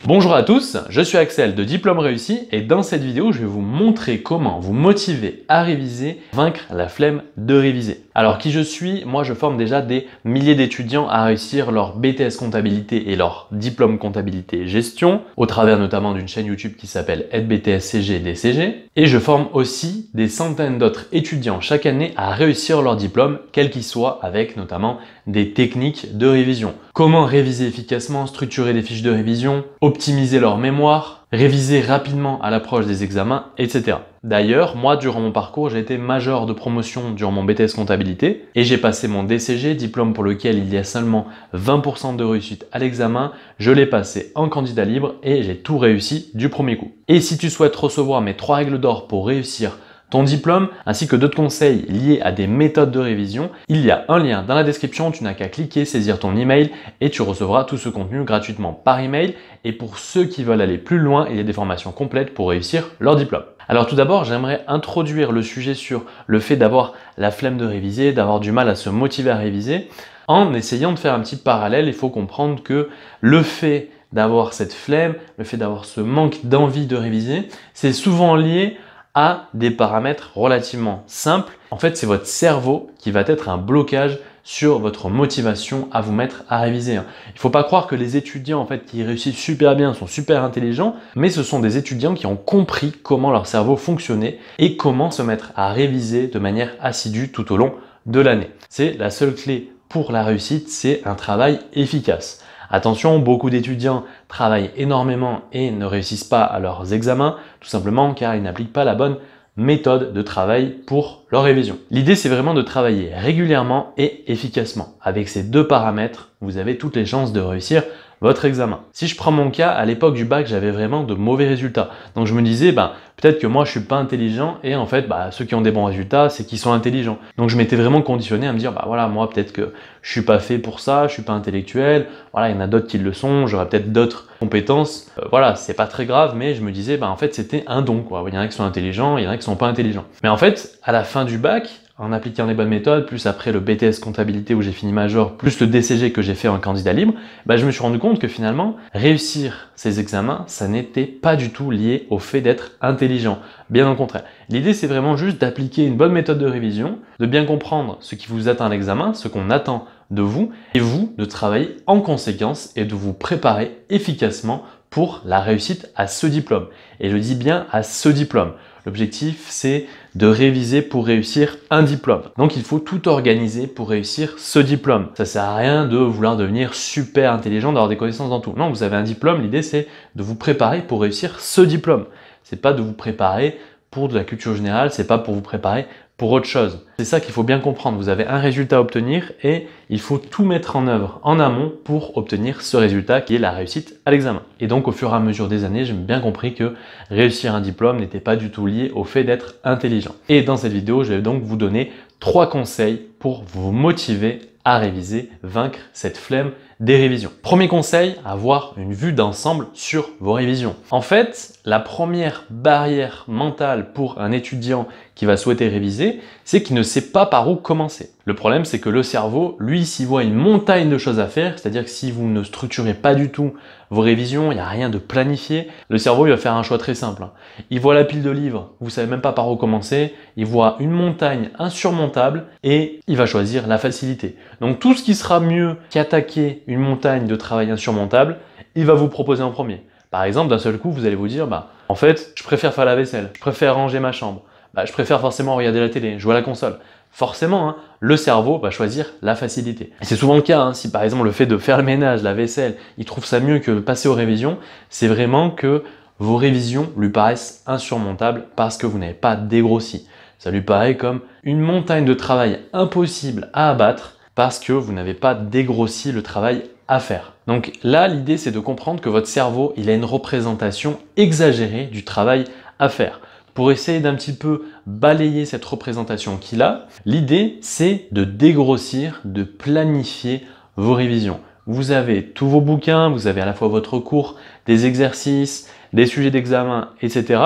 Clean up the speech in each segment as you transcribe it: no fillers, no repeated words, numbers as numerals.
Bonjour à tous, je suis Axel de Diplôme Réussi et dans cette vidéo, je vais vous montrer comment vous motiver à réviser, vaincre la flemme de réviser. Alors qui je suis? Moi je forme déjà des milliers d'étudiants à réussir leur BTS comptabilité et leur diplôme comptabilité et gestion au travers notamment d'une chaîne YouTube qui s'appelle AideBTS-CG et DCG. Et je forme aussi des centaines d'autres étudiants chaque année à réussir leur diplôme, quel qu'il soit, avec notamment des techniques de révision. Comment réviser efficacement, structurer des fiches de révision, optimiser leur mémoire, réviser rapidement à l'approche des examens, etc. D'ailleurs, moi, durant mon parcours, j'ai été major de promotion durant mon BTS comptabilité et j'ai passé mon DCG, diplôme pour lequel il y a seulement 20% de réussite à l'examen. Je l'ai passé en candidat libre et j'ai tout réussi du premier coup. Et si tu souhaites recevoir mes 3 règles d'or pour réussir ton diplôme, ainsi que d'autres conseils liés à des méthodes de révision, il y a un lien dans la description, tu n'as qu'à cliquer, saisir ton email et tu recevras tout ce contenu gratuitement par email. Et pour ceux qui veulent aller plus loin, il y a des formations complètes pour réussir leur diplôme. Alors tout d'abord, j'aimerais introduire le sujet sur le fait d'avoir la flemme de réviser, d'avoir du mal à se motiver à réviser. En essayant de faire un petit parallèle, il faut comprendre que le fait d'avoir cette flemme, le fait d'avoir ce manque d'envie de réviser, c'est souvent lié à des paramètres relativement simples. En fait, c'est votre cerveau qui va être un blocage sur votre motivation à vous mettre à réviser. Il ne faut pas croire que les étudiants en fait, qui réussissent super bien sont super intelligents, mais ce sont des étudiants qui ont compris comment leur cerveau fonctionnait et comment se mettre à réviser de manière assidue tout au long de l'année. C'est la seule clé pour la réussite, c'est un travail efficace. Attention, beaucoup d'étudiants travaillent énormément et ne réussissent pas à leurs examens, tout simplement car ils n'appliquent pas la bonne méthode de travail pour leur révision. L'idée, c'est vraiment de travailler régulièrement et efficacement. Avec ces deux paramètres, vous avez toutes les chances de réussir votre examen. Si je prends mon cas, à l'époque du bac, j'avais vraiment de mauvais résultats. Donc je me disais, peut-être que moi je suis pas intelligent et en fait, ceux qui ont des bons résultats, c'est qu'ils sont intelligents. Donc je m'étais vraiment conditionné à me dire, voilà, moi peut-être que je suis pas fait pour ça, je suis pas intellectuel. Voilà, il y en a d'autres qui le sont, j'aurais peut-être d'autres compétences. Voilà, c'est pas très grave, mais je me disais, en fait, c'était un don, quoi. Il y en a qui sont intelligents, il y en a qui sont pas intelligents. Mais en fait, à la fin du bac, en appliquant les bonnes méthodes, plus après le BTS comptabilité où j'ai fini major, plus le DCG que j'ai fait en candidat libre, je me suis rendu compte que finalement, réussir ces examens, ça n'était pas du tout lié au fait d'être intelligent. Bien au contraire. L'idée, c'est vraiment juste d'appliquer une bonne méthode de révision, de bien comprendre ce qui vous attend à l'examen, ce qu'on attend de vous, et vous, de travailler en conséquence et de vous préparer efficacement pour la réussite à ce diplôme. Et je dis bien à ce diplôme. L'objectif, c'est de réviser pour réussir un diplôme. Donc, il faut tout organiser pour réussir ce diplôme. Ça sert à rien de vouloir devenir super intelligent, d'avoir des connaissances dans tout. Non, vous avez un diplôme, l'idée, c'est de vous préparer pour réussir ce diplôme. C'est pas de vous préparer pour de la culture générale, c'est pas pour vous préparer pour autre chose. C'est ça qu'il faut bien comprendre. Vous avez un résultat à obtenir et il faut tout mettre en œuvre en amont pour obtenir ce résultat qui est la réussite à l'examen. Et donc, au fur et à mesure des années, j'ai bien compris que réussir un diplôme n'était pas du tout lié au fait d'être intelligent. Et dans cette vidéo, je vais donc vous donner 3 conseils pour vous motiver à réviser, vaincre cette flemme des révisions. Premier conseil, avoir une vue d'ensemble sur vos révisions. En fait, la première barrière mentale pour un étudiant qui va souhaiter réviser, c'est qu'il ne sait pas par où commencer. Le problème, c'est que le cerveau, lui, s'il voit une montagne de choses à faire, c'est-à-dire que si vous ne structurez pas du tout vos révisions, il n'y a rien de planifié, le cerveau, il va faire un choix très simple. Il voit la pile de livres, vous ne savez même pas par où commencer, il voit une montagne insurmontable et il va choisir la facilité. Donc tout ce qui sera mieux qu'attaquer une montagne de travail insurmontable, il va vous proposer en premier. Par exemple, d'un seul coup, vous allez vous dire, en fait, je préfère faire la vaisselle, je préfère ranger ma chambre, je préfère forcément regarder la télé, jouer à la console. Forcément, le cerveau va choisir la facilité. Et c'est souvent le cas, si par exemple le fait de faire le ménage, la vaisselle, il trouve ça mieux que de passer aux révisions, c'est vraiment que vos révisions lui paraissent insurmontables parce que vous n'avez pas dégrossi. Ça lui paraît comme une montagne de travail impossible à abattre parce que vous n'avez pas dégrossi le travail à faire. Donc là, l'idée, c'est de comprendre que votre cerveau, il a une représentation exagérée du travail à faire. Pour essayer d'un petit peu balayer cette représentation qu'il a, l'idée, c'est de dégrossir, de planifier vos révisions. Vous avez tous vos bouquins, vous avez à la fois votre cours, des exercices, des sujets d'examen, etc.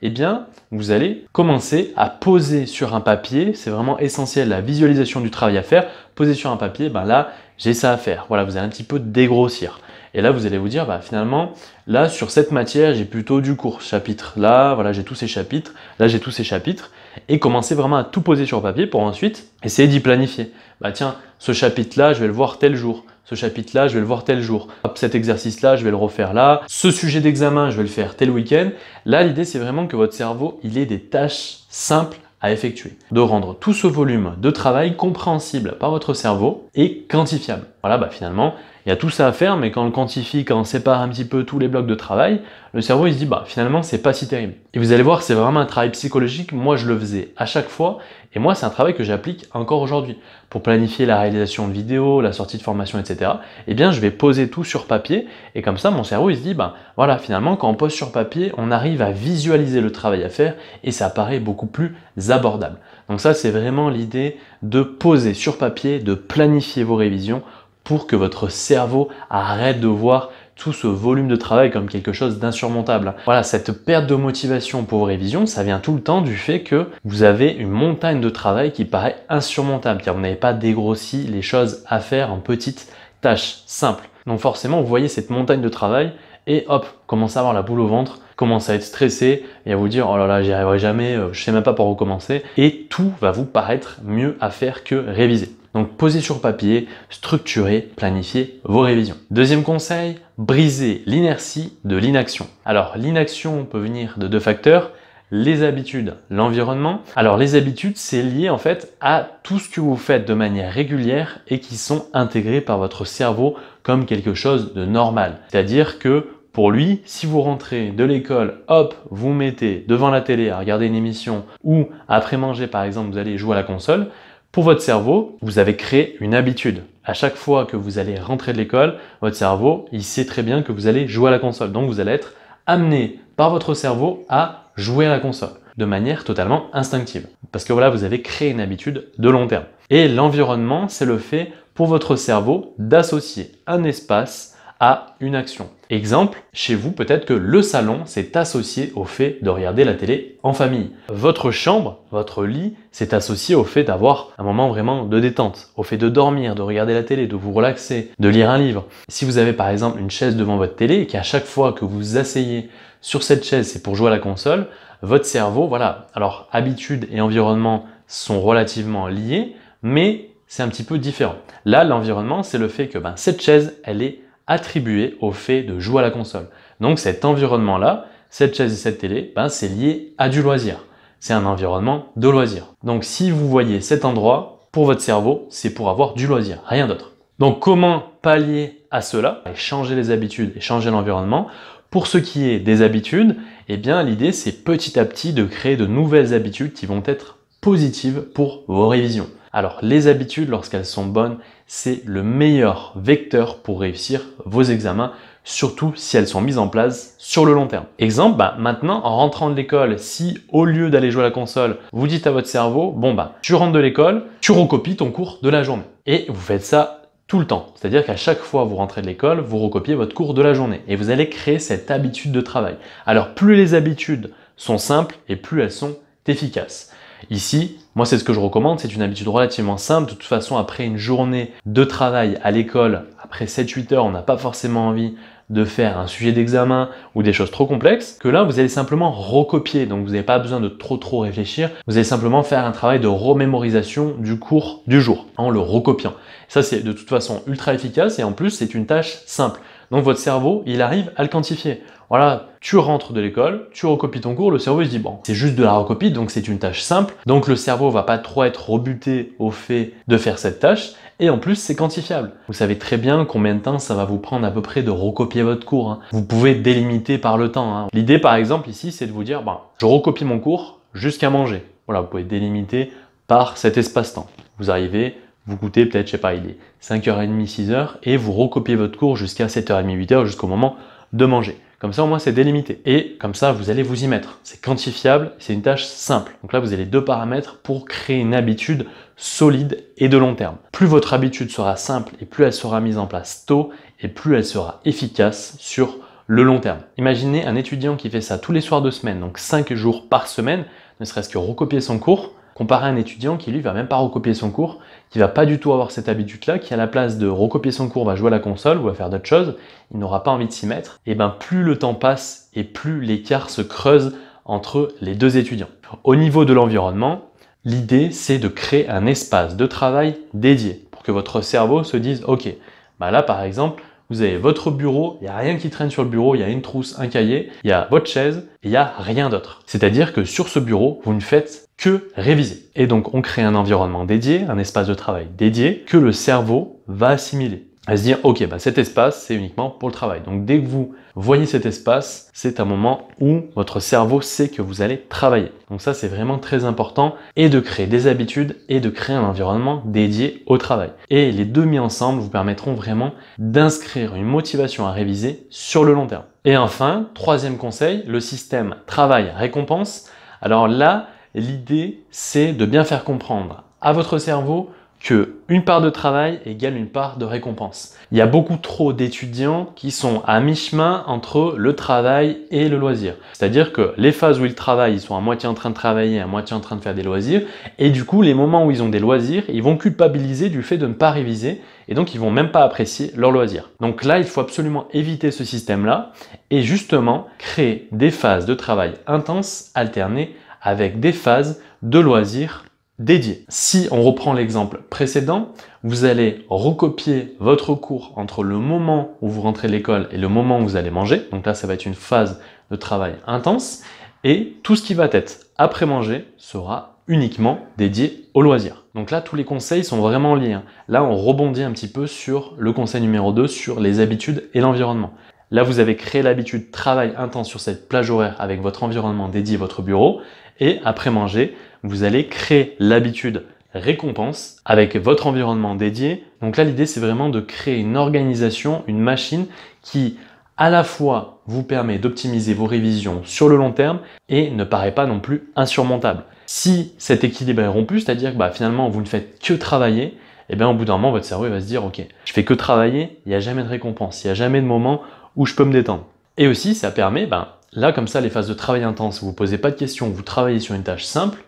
Eh bien, vous allez commencer à poser sur un papier, c'est vraiment essentiel, la visualisation du travail à faire. Poser sur un papier, là, j'ai ça à faire. Voilà, vous allez un petit peu dégrossir. Et là, vous allez vous dire, bah, finalement, là, sur cette matière, j'ai plutôt du court chapitre. Là, voilà, j'ai tous ces chapitres. Là, j'ai tous ces chapitres. Et commencer vraiment à tout poser sur papier pour ensuite essayer d'y planifier. Bah tiens, ce chapitre-là, je vais le voir tel jour. Ce chapitre-là, je vais le voir tel jour. Hop, cet exercice-là, je vais le refaire là. Ce sujet d'examen, je vais le faire tel week-end. Là, l'idée, c'est vraiment que votre cerveau, il ait des tâches simples à effectuer. De rendre tout ce volume de travail compréhensible par votre cerveau et quantifiable. Voilà, bah finalement, il y a tout ça à faire, mais quand on le quantifie, quand on sépare un petit peu tous les blocs de travail, le cerveau il se dit bah finalement c'est pas si terrible. Et vous allez voir, c'est vraiment un travail psychologique. Moi je le faisais à chaque fois, et moi c'est un travail que j'applique encore aujourd'hui. Pour planifier la réalisation de vidéos, la sortie de formation, etc. Eh bien je vais poser tout sur papier, et comme ça mon cerveau il se dit bah voilà, finalement quand on pose sur papier, on arrive à visualiser le travail à faire, et ça paraît beaucoup plus abordable. Donc ça c'est vraiment l'idée de poser sur papier, de planifier vos révisions, pour que votre cerveau arrête de voir tout ce volume de travail comme quelque chose d'insurmontable. Voilà, cette perte de motivation pour vos révisions, ça vient tout le temps du fait que vous avez une montagne de travail qui paraît insurmontable, car vous n'avez pas dégrossi les choses à faire en petites tâches simples. Donc forcément, vous voyez cette montagne de travail et hop, commencez à avoir la boule au ventre, commencez à être stressé et à vous dire « Oh là là, j'y arriverai jamais, je sais même pas par où commencer » et tout va vous paraître mieux à faire que réviser. Donc, posez sur papier, structurez, planifiez vos révisions. Deuxième conseil, brisez l'inertie de l'inaction. Alors, l'inaction peut venir de deux facteurs, les habitudes, l'environnement. Alors, les habitudes, c'est lié en fait à tout ce que vous faites de manière régulière et qui sont intégrés par votre cerveau comme quelque chose de normal. C'est-à-dire que pour lui, si vous rentrez de l'école, hop, vous mettez devant la télé à regarder une émission ou après manger par exemple, vous allez jouer à la console, pour votre cerveau, vous avez créé une habitude. À chaque fois que vous allez rentrer de l'école, votre cerveau, il sait très bien que vous allez jouer à la console. Donc vous allez être amené par votre cerveau à jouer à la console de manière totalement instinctive. Parce que voilà, vous avez créé une habitude de long terme. Et l'environnement, c'est le fait pour votre cerveau d'associer un espace à une action. Exemple, chez vous, peut-être que le salon s'est associé au fait de regarder la télé en famille. Votre chambre, votre lit, s'est associé au fait d'avoir un moment vraiment de détente, au fait de dormir, de regarder la télé, de vous relaxer, de lire un livre. Si vous avez par exemple une chaise devant votre télé et qu'à chaque fois que vous vous asseyez sur cette chaise, c'est pour jouer à la console, votre cerveau, voilà. Alors, habitude et environnement sont relativement liés, mais c'est un petit peu différent. Là, l'environnement, c'est le fait que cette chaise, elle est attribué au fait de jouer à la console. Donc cet environnement-là, cette chaise et cette télé, c'est lié à du loisir. C'est un environnement de loisir. Donc si vous voyez cet endroit, pour votre cerveau, c'est pour avoir du loisir, rien d'autre. Donc comment pallier à cela? Changer les habitudes et changer l'environnement. Pour ce qui est des habitudes, eh bien l'idée c'est petit à petit de créer de nouvelles habitudes qui vont être positives pour vos révisions. Alors les habitudes, lorsqu'elles sont bonnes, c'est le meilleur vecteur pour réussir vos examens, surtout si elles sont mises en place sur le long terme. Exemple, maintenant en rentrant de l'école, si au lieu d'aller jouer à la console, vous dites à votre cerveau, tu rentres de l'école, tu recopies ton cours de la journée. Et vous faites ça tout le temps. C'est-à-dire qu'à chaque fois vous rentrez de l'école, vous recopiez votre cours de la journée et vous allez créer cette habitude de travail. Alors plus les habitudes sont simples et plus elles sont efficaces. Ici, moi c'est ce que je recommande, c'est une habitude relativement simple. De toute façon, après une journée de travail à l'école, après 7-8 heures, on n'a pas forcément envie de faire un sujet d'examen ou des choses trop complexes, que là vous allez simplement recopier, donc vous n'avez pas besoin de trop réfléchir, vous allez simplement faire un travail de remémorisation du cours du jour, en le recopiant. Ça c'est de toute façon ultra efficace et en plus c'est une tâche simple. Donc votre cerveau, il arrive à le quantifier. Voilà, tu rentres de l'école, tu recopies ton cours, le cerveau il se dit bon, c'est juste de la recopie, donc c'est une tâche simple, donc le cerveau va pas trop être rebuté au fait de faire cette tâche, et en plus c'est quantifiable. Vous savez très bien combien de temps ça va vous prendre à peu près de recopier votre cours. Vous pouvez délimiter par le temps. L'idée par exemple ici, c'est de vous dire, je recopie mon cours jusqu'à manger. Voilà, vous pouvez délimiter par cet espace-temps. Vous arrivez, vous goûtez peut-être, je sais pas, il est 5h30, 6h, et vous recopiez votre cours jusqu'à 7h30, 8h, jusqu'au moment de manger. Comme ça, au moins, c'est délimité. Et comme ça, vous allez vous y mettre. C'est quantifiable, c'est une tâche simple. Donc là, vous avez 2 paramètres pour créer une habitude solide et de long terme. Plus votre habitude sera simple et plus elle sera mise en place tôt et plus elle sera efficace sur le long terme. Imaginez un étudiant qui fait ça tous les soirs de semaine, donc 5 jours par semaine, ne serait-ce que recopier son cours. comparé à un étudiant qui lui va même pas recopier son cours, qui va pas du tout avoir cette habitude-là, qui à la place de recopier son cours va jouer à la console ou va faire d'autres choses, il n'aura pas envie de s'y mettre. Et ben plus le temps passe et plus l'écart se creuse entre les deux étudiants. Au niveau de l'environnement, l'idée c'est de créer un espace de travail dédié pour que votre cerveau se dise ok, bah là par exemple, vous avez votre bureau, il n'y a rien qui traîne sur le bureau, il y a une trousse, un cahier, il y a votre chaise et il n'y a rien d'autre. C'est-à-dire que sur ce bureau, vous ne faites que réviser. Et donc on crée un environnement dédié, un espace de travail dédié que le cerveau va assimiler. À se dire, ok, bah cet espace, c'est uniquement pour le travail. Donc dès que vous voyez cet espace, c'est un moment où votre cerveau sait que vous allez travailler. Donc ça, c'est vraiment très important, et de créer des habitudes et de créer un environnement dédié au travail. Et les deux mis ensemble vous permettront vraiment d'inscrire une motivation à réviser sur le long terme. Et enfin, troisième conseil, le système travail-récompense. Alors là, l'idée, c'est de bien faire comprendre à votre cerveau que une part de travail égale une part de récompense. Il y a beaucoup trop d'étudiants qui sont à mi-chemin entre le travail et le loisir. C'est-à-dire que les phases où ils travaillent, ils sont à moitié en train de travailler, à moitié en train de faire des loisirs. Et du coup, les moments où ils ont des loisirs, ils vont culpabiliser du fait de ne pas réviser. Et donc, ils vont même pas apprécier leurs loisirs. Donc là, il faut absolument éviter ce système-là et justement créer des phases de travail intenses alternées avec des phases de loisirs dédié. Si on reprend l'exemple précédent, vous allez recopier votre cours entre le moment où vous rentrez de l'école et le moment où vous allez manger. Donc là, ça va être une phase de travail intense. Et tout ce qui va être après manger sera uniquement dédié au loisir. Donc là, tous les conseils sont vraiment liés. Là, on rebondit un petit peu sur le conseil numéro 2, sur les habitudes et l'environnement. Là, vous avez créé l'habitude travail intense sur cette plage horaire avec votre environnement dédié, votre bureau. Et après manger, vous allez créer l'habitude récompense avec votre environnement dédié. Donc là, l'idée, c'est vraiment de créer une organisation, une machine qui, à la fois, vous permet d'optimiser vos révisions sur le long terme et ne paraît pas non plus insurmontable. Si cet équilibre est rompu, c'est-à-dire que finalement, vous ne faites que travailler, et bien au bout d'un moment, votre cerveau il va se dire « Ok, je fais que travailler, il n'y a jamais de récompense, il n'y a jamais de moment où je peux me détendre. » Et aussi, ça permet, là, comme ça, les phases de travail intense, vous ne vous posez pas de questions, vous travaillez sur une tâche simple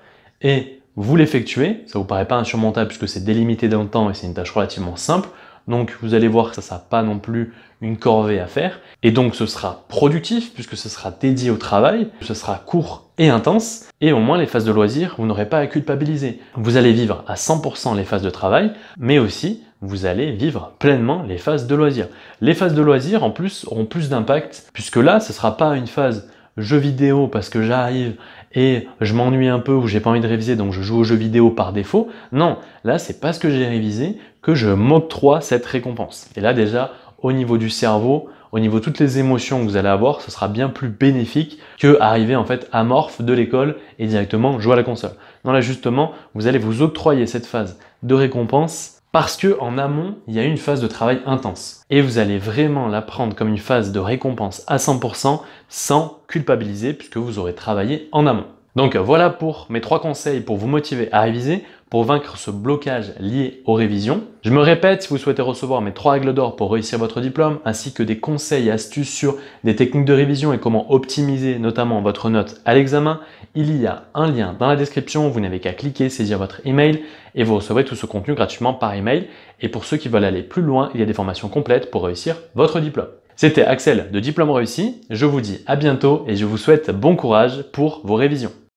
et vous l'effectuez. Ça ne vous paraît pas insurmontable puisque c'est délimité dans le temps et c'est une tâche relativement simple. Donc, vous allez voir que ça ne sera pas non plus une corvée à faire. Et donc, ce sera productif puisque ce sera dédié au travail. Ce sera court et intense. Et au moins, les phases de loisirs, vous n'aurez pas à culpabiliser. Vous allez vivre à 100% les phases de travail, mais aussi vous allez vivre pleinement les phases de loisirs. Les phases de loisirs, en plus, auront plus d'impact, puisque là, ce ne sera pas une phase jeu vidéo parce que j'arrive et je m'ennuie un peu ou j'ai pas envie de réviser, donc je joue aux jeux vidéo par défaut. Non, là, c'est parce que j'ai révisé que je m'octroie cette récompense. Et là, déjà, au niveau du cerveau, au niveau de toutes les émotions que vous allez avoir, ce sera bien plus bénéfique que arriver en fait amorphe de l'école et directement jouer à la console. Non, là, justement, vous allez vous octroyer cette phase de récompense parce que en amont, il y a une phase de travail intense. Et vous allez vraiment la prendre comme une phase de récompense à 100% sans culpabiliser puisque vous aurez travaillé en amont. Donc voilà pour mes 3 conseils pour vous motiver à réviser, pour vaincre ce blocage lié aux révisions. Je me répète, si vous souhaitez recevoir mes 3 règles d'or pour réussir votre diplôme, ainsi que des conseils et astuces sur des techniques de révision et comment optimiser notamment votre note à l'examen, il y a un lien dans la description, vous n'avez qu'à cliquer, saisir votre email et vous recevrez tout ce contenu gratuitement par email. Et pour ceux qui veulent aller plus loin, il y a des formations complètes pour réussir votre diplôme. C'était Axel de Diplôme Réussi, je vous dis à bientôt et je vous souhaite bon courage pour vos révisions.